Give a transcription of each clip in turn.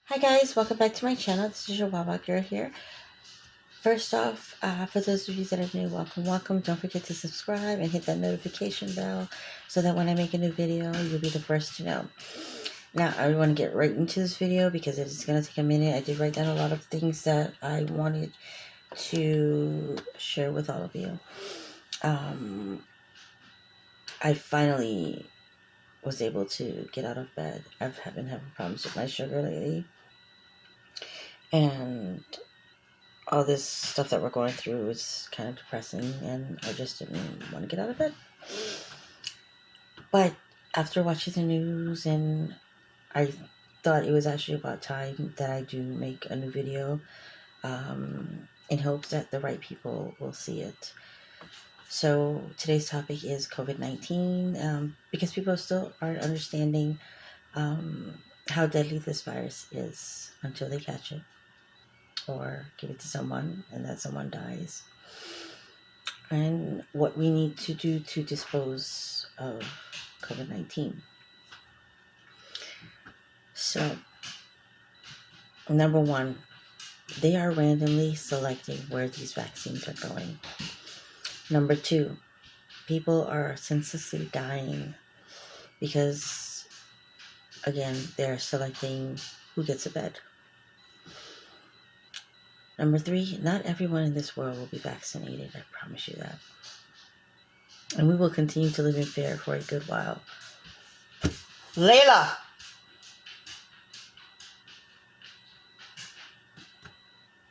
Hi guys, welcome back to my channel. This is your Wawa Girl here. First off, for those of you that are new, welcome. Don't forget to subscribe and hit that notification bell so that when I make a new video, you'll be the first to know. Now, I want to get right into this video because it is going to take a minute. I did write down a lot of things that I wanted to share with all of you. I finally was able to get out of bed. I've been having problems with my sugar lately. And all this stuff that we're going through is kind of depressing, and I just didn't want to get out of bed. But after watching the news, and I thought it was actually about time that I do make a new video in hopes that the right people will see it. So today's topic is COVID-19 because people still aren't understanding how deadly this virus is until they catch it or give it to someone and that someone dies, and what we need to do to dispose of COVID-19. So, number one, they are randomly selecting where these vaccines are going. Number two, people are senselessly dying because, again, they're selecting who gets a bed. Number three, not everyone in this world will be vaccinated. I promise you that. And we will continue to live in fear for a good while. Layla!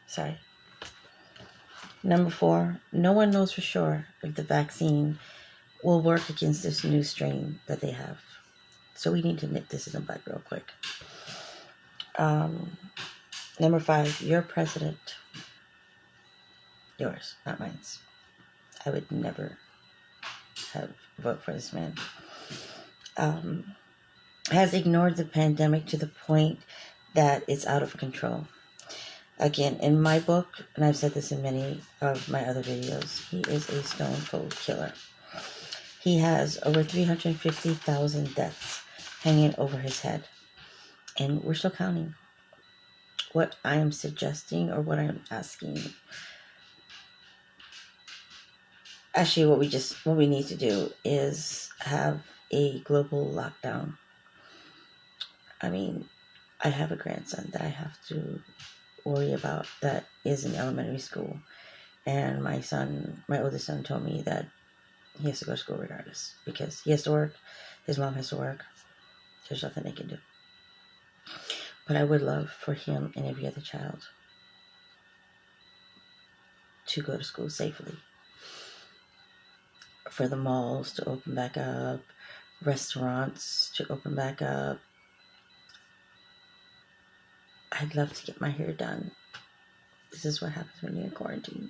Sorry. Number four, no one knows for sure if the vaccine will work against this new strain that they have. So we need to nip this in the bud real quick. Number five, your president, yours, not mine. I would never have vote for this man. Has ignored the pandemic to the point that it's out of control. Again, in my book, and I've said this in many of my other videos, he is a stone cold killer. He has over 350,000 deaths hanging over his head, and we're still counting. What I am suggesting, or what I'm asking, actually what we need to do is have a global lockdown. I mean, I have a grandson that I have to worry about that is in elementary school, and my oldest son told me that he has to go to school regardless because he has to work, his mom has to work. There's nothing they can do. But I would love for him and every other child to go to school safely. For the malls to open back up, restaurants to open back up. I'd love to get my hair done. This is what happens when you're in quarantine.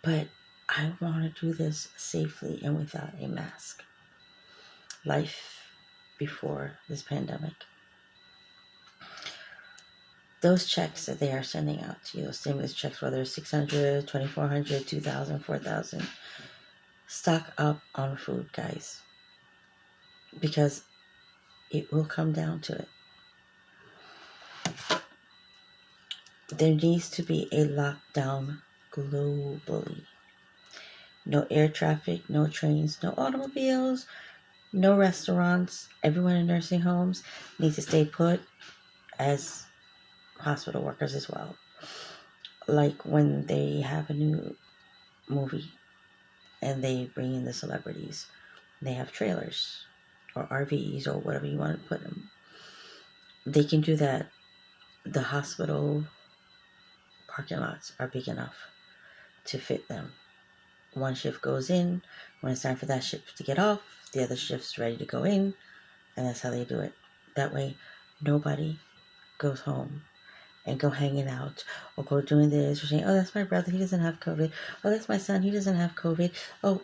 But I want to do this safely and without a mask. Life before this pandemic. Those checks that they are sending out to you, those stimulus checks, whether it's $600, $2,400, $2,000, $4,000, stock up on food, guys, because it will come down to it. There needs to be a lockdown globally. No air traffic, no trains, no automobiles, no restaurants. Everyone in nursing homes needs to stay put as hospital workers as well. Like when they have a new movie and they bring in the celebrities, they have trailers or RVs or whatever you want to put them. They can do that. The hospital parking lots are big enough to fit them. One shift goes in, when it's time for that shift to get off, the other shift's ready to go in, and that's how they do it. That way, nobody goes home and go hanging out or go doing this or saying, oh, that's my brother, he doesn't have COVID. Oh, that's my son, he doesn't have COVID. Oh,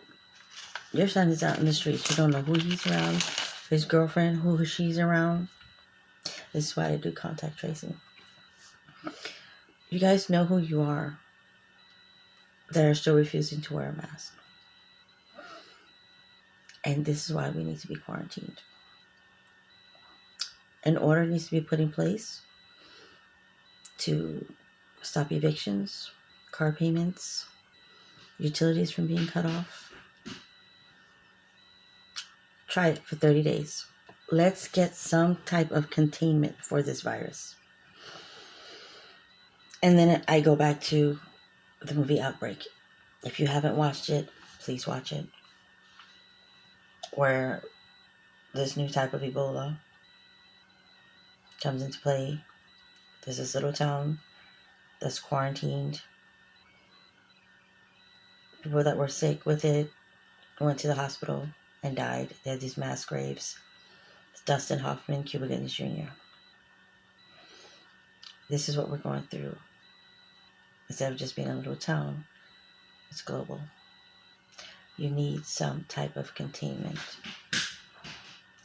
your son is out in the streets. You don't know who he's around, his girlfriend, who she's around. This is why I do contact tracing. You guys know who you are that are still refusing to wear a mask. And this is why we need to be quarantined. An order needs to be put in place to stop evictions, car payments, utilities from being cut off. Try it for 30 days. Let's get some type of containment for this virus. And then I go back to the movie Outbreak. If you haven't watched it, please watch it. Where this new type of Ebola comes into play. There's this little town that's quarantined. People that were sick with it went to the hospital and died. They had these mass graves. It's Dustin Hoffman, Cuba Gooding Jr. This is what we're going through. Instead of just being a little town, it's global. You need some type of containment.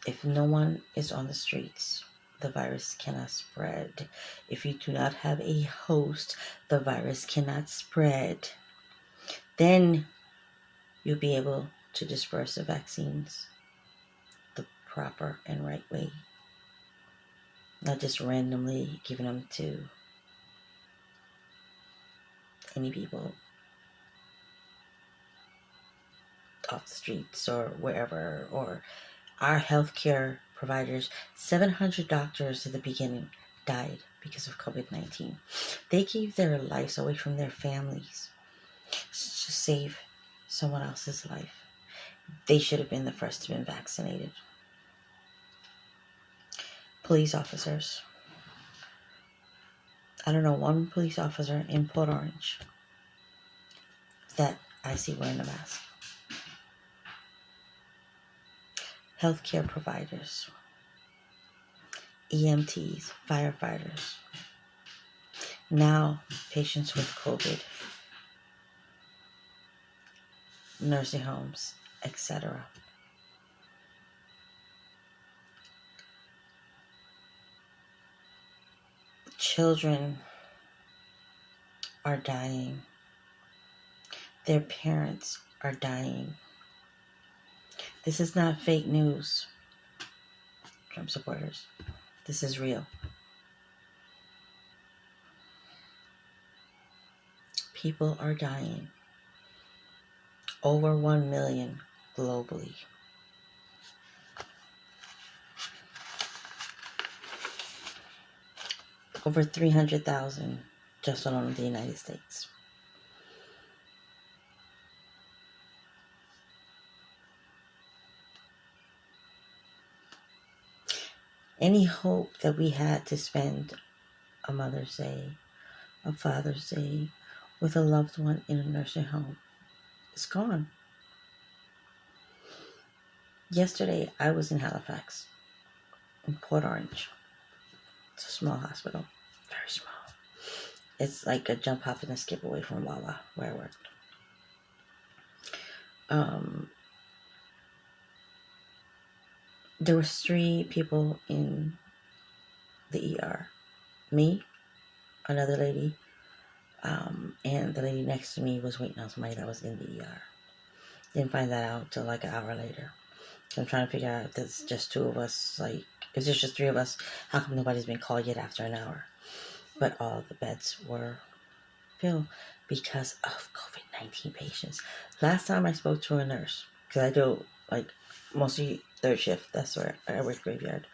If no one is on the streets, the virus cannot spread. If you do not have a host, the virus cannot spread. Then you'll be able to disperse the vaccines the proper and right way. Not just randomly giving them to any people off the streets or wherever. Or our healthcare providers, 700 doctors at the beginning died because of COVID-19. They gave their lives away from their families to save someone else's life. They should have been the first to be vaccinated. Police officers. I don't know one police officer in Port Orange that I see wearing a mask. Healthcare providers, EMTs, firefighters, now patients with COVID, nursing homes, etc. Children are dying. Their parents are dying. This is not fake news, Trump supporters. This is real. People are dying. Over 1 million globally. Over 300,000 just alone in the United States. Any hope that we had to spend a Mother's Day, a Father's Day with a loved one in a nursing home is gone. Yesterday, I was in Halifax, in Port Orange. It's a small hospital, very small. It's like a jump, hop, and a skip away from Wawa, where I worked. There was 3 people in the ER. Me, another lady, and the lady next to me was waiting on somebody that was in the ER. Didn't find that out till like an hour later. So I'm trying to figure out if there's just 2 of us, like, if there's just 3 of us, how come nobody's been called yet after an hour? But all the beds were filled because of COVID-19 patients. Last time I spoke to a nurse, because I do, like, mostly 3rd shift. That's where I work graveyard.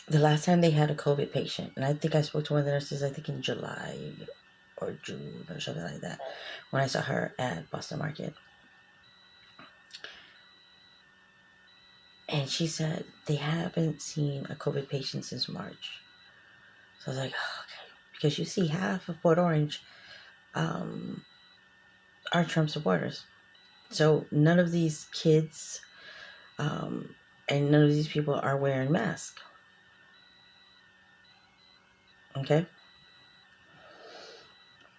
The last time they had a COVID patient, and I think I spoke to one of the nurses, I think in July or June or something like that, when I saw her at Boston Market. And she said they haven't seen a COVID patient since March. So I was like, oh, okay. Because you see half of Port Orange are Trump supporters. So none of these kids and none of these people are wearing masks. Okay?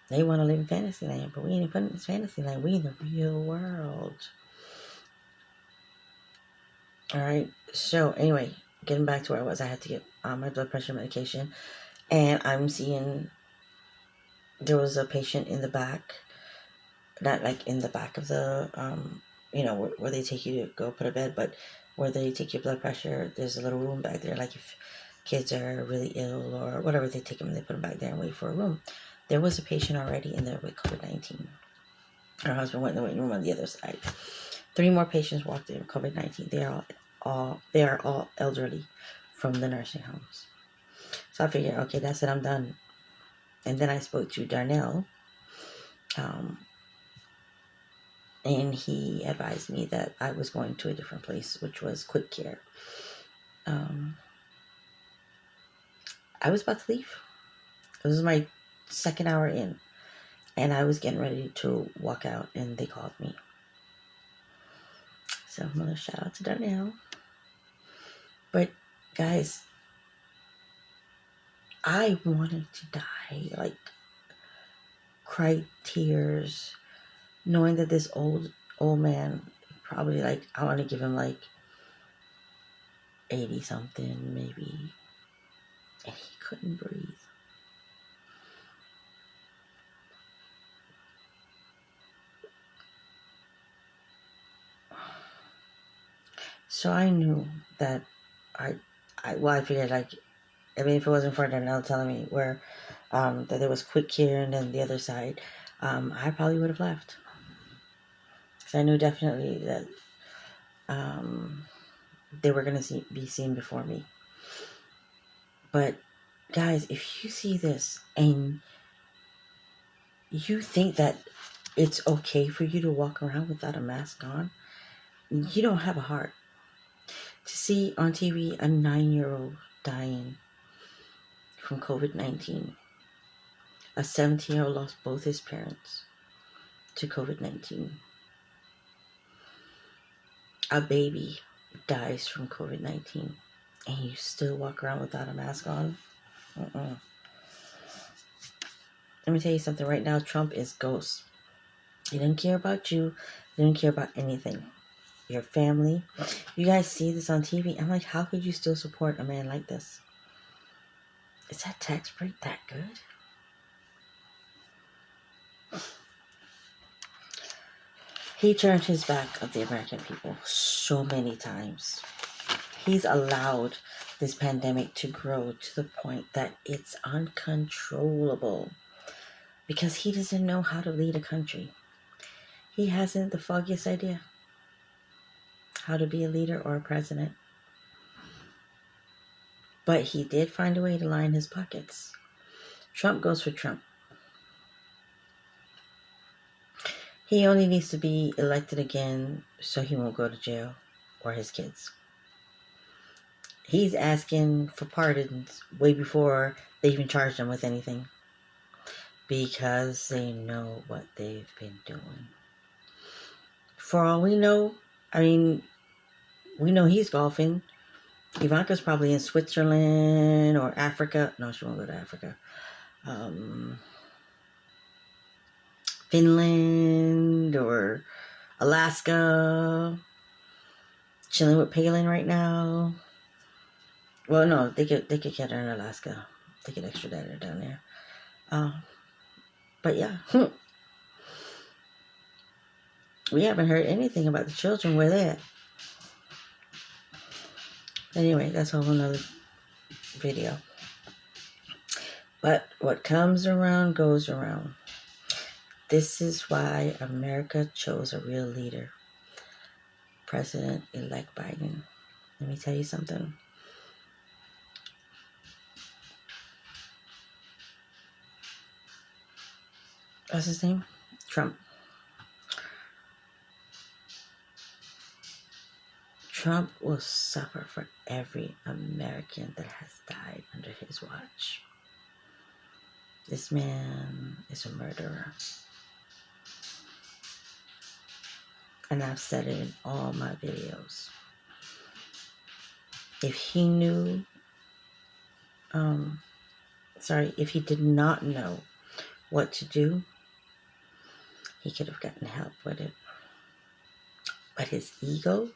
They want to live in fantasy land, but we ain't in fantasy land. We in the real world. Alright, so anyway, getting back to where I was, I had to get my blood pressure medication. And I'm seeing there was a patient in the back, not like in the back of the, where they take you to go put a bed, but where they take your blood pressure. There's a little room back there, like if kids are really ill or whatever, they take them and they put them back there and wait for a room. There was a patient already in there with COVID-19. Her husband went in the waiting room on the other side. 3 more patients walked in with COVID-19. They are all elderly from the nursing homes. So I figured, okay, that's it, I'm done. And then I spoke to Darnell, and he advised me that I was going to a different place, which was Quick Care. I was about to leave. This was my 2nd hour in, and I was getting ready to walk out, and they called me. So I'm going to shout out to Darnell. But guys, I wanted to die, like cry tears, knowing that this old man, probably like, I want to give him like 80 something maybe, and he couldn't breathe. So I knew that I figured, like, I mean, if it wasn't for Darnell telling me where, that there was Quick Care and then the other side, I probably would have left. Because I knew definitely that they were going to be seen before me. But guys, if you see this and you think that it's okay for you to walk around without a mask on, you don't have a heart. To see on TV a 9-year-old dying from COVID-19, a 17-year-old lost both his parents to COVID-19, a baby dies from COVID-19, and you still walk around without a mask on? Let me tell you something right now. Trump is ghost. He didn't care about you. He didn't care about anything. Your family. You guys see this on TV. I'm like, how could you still support a man like this? Is that tax break that good? He turned his back on the American people so many times. He's allowed this pandemic to grow to the point that it's uncontrollable because he doesn't know how to lead a country. He hasn't the foggiest idea how to be a leader or a president. But he did find a way to line his pockets. Trump goes for Trump. He only needs to be elected again so he won't go to jail or his kids. He's asking for pardons way before they even charged him with anything because they know what they've been doing. For all we know, I mean, we know he's golfing. Ivanka's probably in Switzerland or Africa. No, she won't go to Africa. Finland or Alaska. Chilling with Palin right now. Well, no, they could get her in Alaska. They could extradite her down there. But yeah. We haven't heard anything about the children. Where they at? Anyway, that's a whole nother video. But what comes around goes around. This is why America chose a real leader. President-elect Biden. Let me tell you something. What's his name? Trump. Trump will suffer for every American that has died under his watch. This man is a murderer. And I've said it in all my videos. If he knew, if he did not know what to do, he could have gotten help with it. But his ego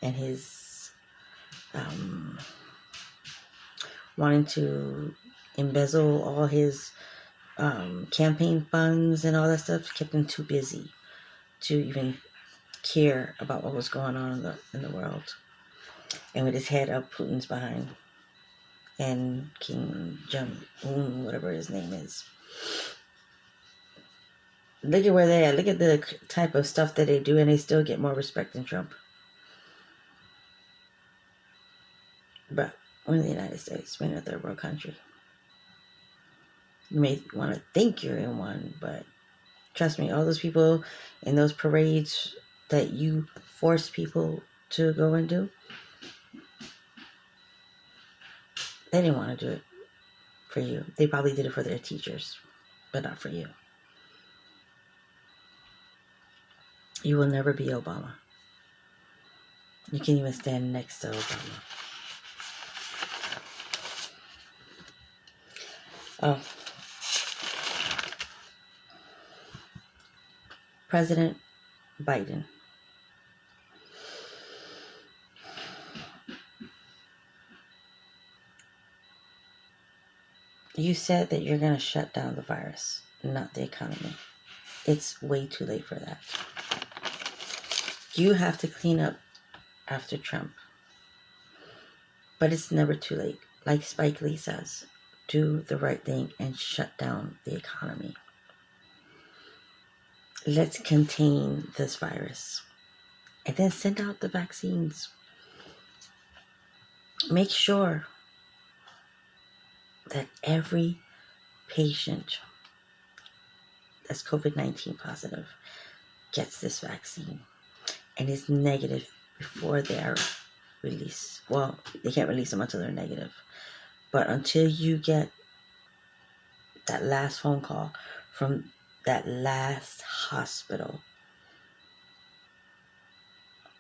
and his wanting to embezzle all his campaign funds and all that stuff kept him too busy to even care about what was going on in the world. And with his head up, Putin's behind. And King Jong-un, whatever his name is. Look at where they are. Look at the type of stuff that they do, and they still get more respect than Trump. But we're in the United States. We're in a third world country. You may want to think you're in one, but trust me, all those people in those parades that you force people to go and do, they didn't want to do it for you. They probably did it for their teachers, but not for you. You will never be Obama. You can't even stand next to Obama. Oh. President Biden. You said that you're going to shut down the virus, not the economy. It's way too late for that. You have to clean up after Trump. But it's never too late. Like Spike Lee says, do the right thing and shut down the economy. Let's contain this virus. And then send out the vaccines. Make sure that every patient that's COVID-19 positive gets this vaccine and is negative before they're released. Well, they can't release them until they're negative. But until you get that last phone call from that last hospital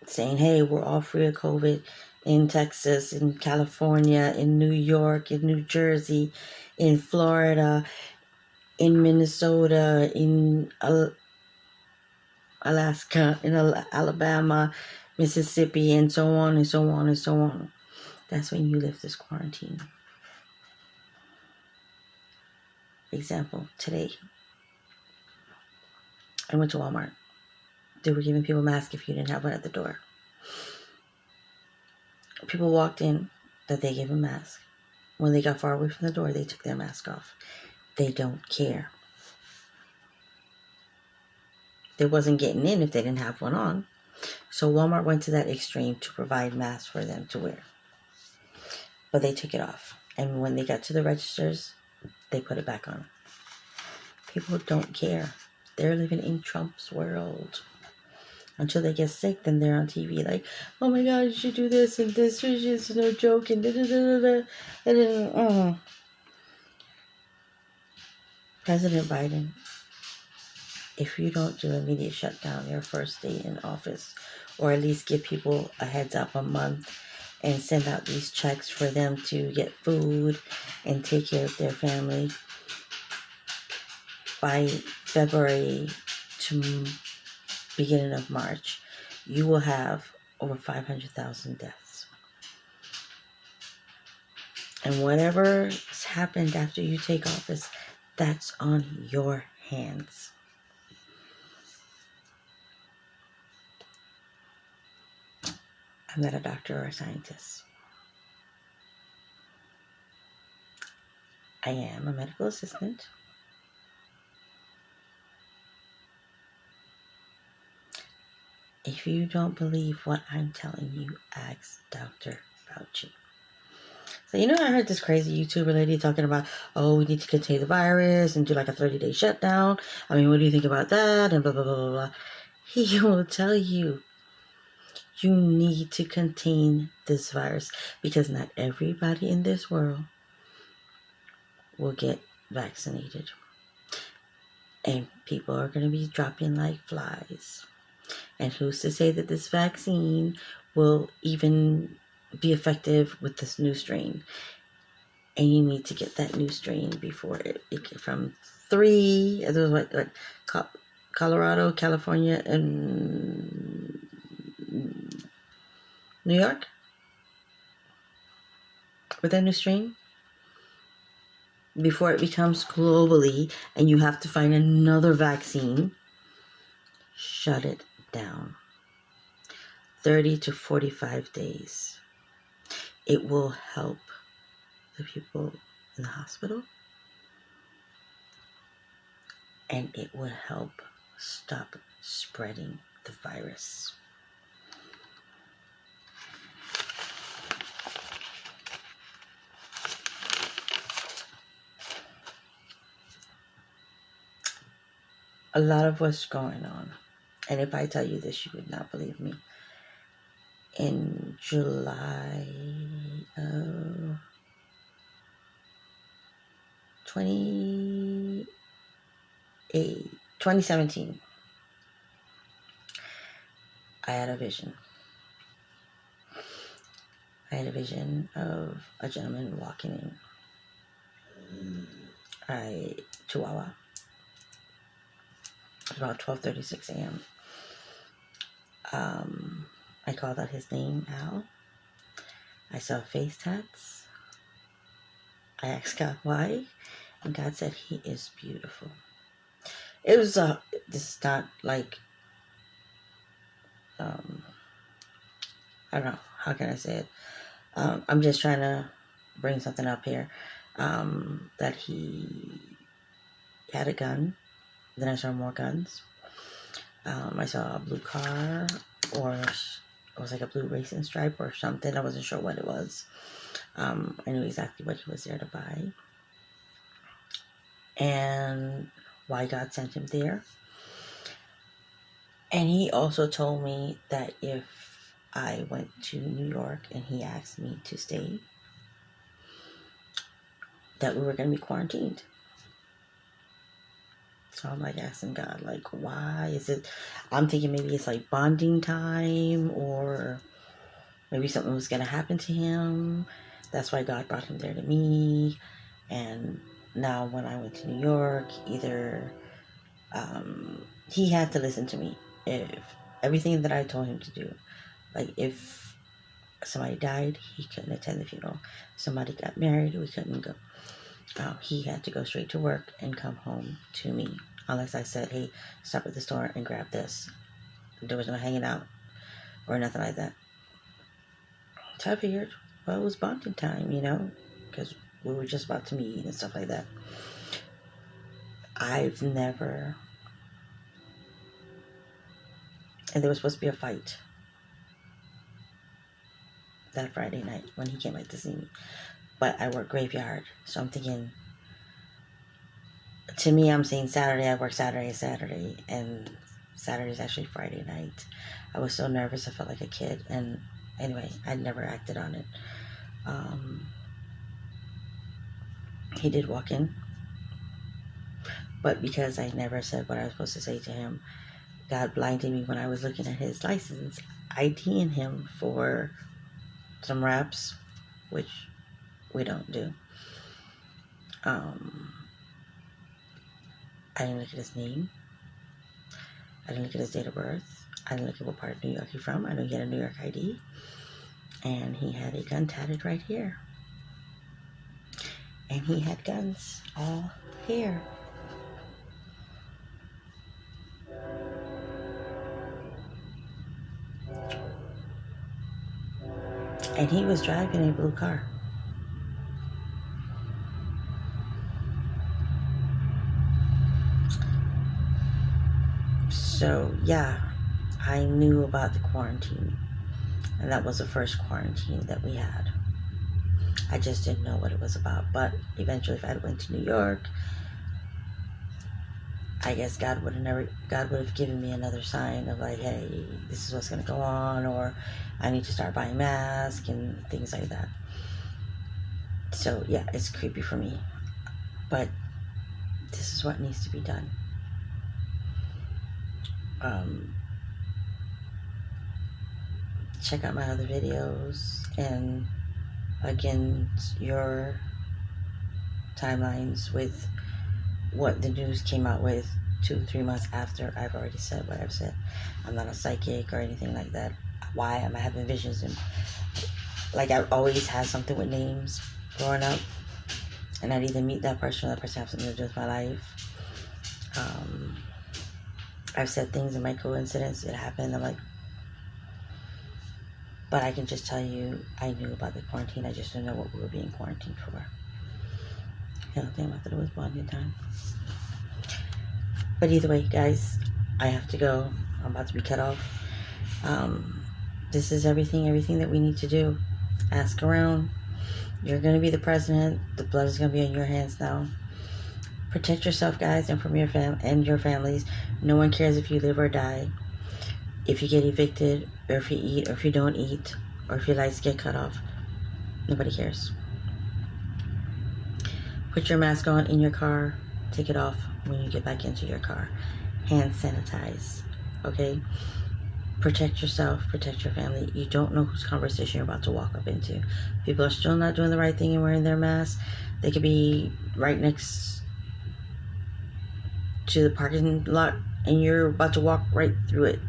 saying, hey, we're all free of COVID in Texas, in California, in New York, in New Jersey, in Florida, in Minnesota, in Alaska, in Alabama, Mississippi, and so on and so on and so on. That's when you lift this quarantine. Example, today, I went to Walmart. They were giving people masks if you didn't have one at the door. People walked in that they gave a mask. When they got far away from the door, they took their mask off. They don't care. They wasn't getting in if they didn't have one on. So Walmart went to that extreme to provide masks for them to wear. But they took it off. And when they got to the registers, they put it back on. People don't care. They're living in Trump's world. Until they get sick, then they're on TV like, oh my God, you should do this and this is no joke and da-da-da-da-da. And then, President Biden, if you don't do immediate shutdown your first day in office, or at least give people a heads up a month and send out these checks for them to get food and take care of their family, by February to beginning of March, you will have over 500,000 deaths. And whatever's happened after you take office, that's on your hands. I'm not a doctor or a scientist. I am a medical assistant. If you don't believe what I'm telling you, ask Dr. Fauci. So, I heard this crazy YouTuber lady talking about, oh, we need to contain the virus and do like a 30-day shutdown. I mean, what do you think about that? And blah, blah, blah, blah, blah. He will tell you, you need to contain this virus because not everybody in this world will get vaccinated. And people are going to be dropping like flies. And who's to say that this vaccine will even be effective with this new strain? And you need to get that new strain before it from 3, it was what Colorado, California, and New York? With that new strain? Before it becomes globally and you have to find another vaccine, shut it down. 30 to 45 days. It will help the people in the hospital, and it will help stop spreading the virus. A lot of what's going on, and if I tell you this, you would not believe me. In July of 2017, I had a vision. I had a vision of a gentleman walking in Chihuahua. It was about 12:36 a.m. I called out his name, Al. I saw face tats. I asked God why, and God said he is beautiful. It was this is not like I don't know, how can I say it? I'm just trying to bring something up here. That he had a gun. Then I saw more guns. I saw a blue car, or it was like a blue racing stripe or something. I wasn't sure what it was. I knew exactly what he was there to buy, and why God sent him there. And he also told me that if I went to New York and he asked me to stay, that we were going to be quarantined. So I'm like asking God, like, why is it? I'm thinking maybe it's like bonding time, or maybe something was going to happen to him. That's why God brought him there to me. And now when I went to New York, either he had to listen to me. If everything that I told him to do, like if somebody died, he couldn't attend the funeral. Somebody got married, we couldn't go. He had to go straight to work and come home to me, unless I said, hey, stop at the store and grab this. There was no hanging out or nothing like that. So I figured, well, it was bonding time, because we were just about to meet and stuff like that. I've never... And there was supposed to be a fight that Friday night when he came out to see me. But I work graveyard, so I'm thinking... To me, I'm saying Saturday. I work Saturday, and Saturday is actually Friday night. I was so nervous, I felt like a kid, and anyway, I never acted on it. He did walk in, but because I never said what I was supposed to say to him, God blinded me when I was looking at his license, IDing him for some raps, which we don't do. I didn't look at his name. I didn't look at his date of birth. I didn't look at what part of New York he's from. I know he had a New York ID. And he had a gun tatted right here. And he had guns all here. And he was driving a blue car. So, yeah, I knew about the quarantine. And that was the first quarantine that we had. I just didn't know what it was about. But eventually, if I went to New York, I guess God would have given me another sign of like, hey, this is what's going to go on, or I need to start buying masks and things like that. So, yeah, it's creepy for me. But this is what needs to be done. Check out my other videos, and again, your timelines with what the news came out with 2-3 months after I've already said what I've said. I'm not a psychic or anything like that. Why am I having visions? And like, I've always had something with names growing up, and I'd either meet that person or that person has something to do with my life. I've said things in my coincidence. It happened. I'm like, But I can just tell you, I knew about the quarantine. I just didn't know what we were being quarantined for. Hell damn, I thought it was bonding time. But either way, guys, I have to go. I'm about to be cut off. This is everything that we need to do. Ask around. You're going to be the president. The blood is going to be on your hands now. Protect yourself, guys, and from your your families. No one cares if you live or die. If you get evicted, or if you eat, or if you don't eat, or if your lights get cut off. Nobody cares. Put your mask on in your car. Take it off when you get back into your car. Hand sanitize. Okay? Protect yourself. Protect your family. You don't know whose conversation you're about to walk up into. People are still not doing the right thing and wearing their masks. They could be right next to the parking lot and you're about to walk right through it.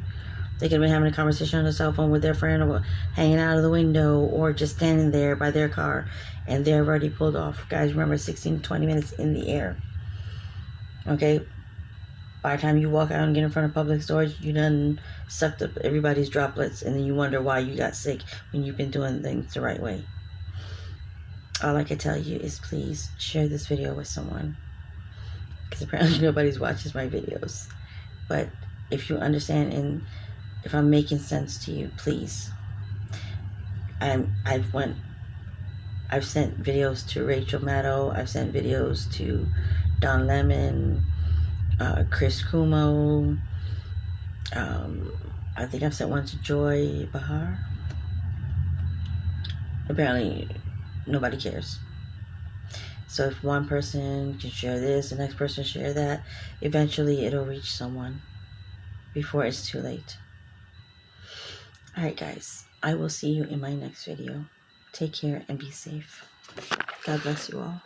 They could have been having a conversation on the cell phone with their friend or hanging out of the window or just standing there by their car and they're already pulled off. Guys, remember 16 to 20 minutes in the air. Okay? By the time you walk out and get in front of public stores, you done sucked up everybody's droplets and then you wonder why you got sick when you've been doing things the right way. All I can tell you is please share this video with someone. Because apparently nobody's watches my videos. But if you understand and if I'm making sense to you, please. I've sent videos to Rachel Maddow. I've sent videos to Don Lemon, Chris Cuomo. I think I've sent one to Joy Behar. Apparently, nobody cares. So if one person can share this, the next person share that, eventually it'll reach someone before it's too late. Alright guys, I will see you in my next video. Take care and be safe. God bless you all.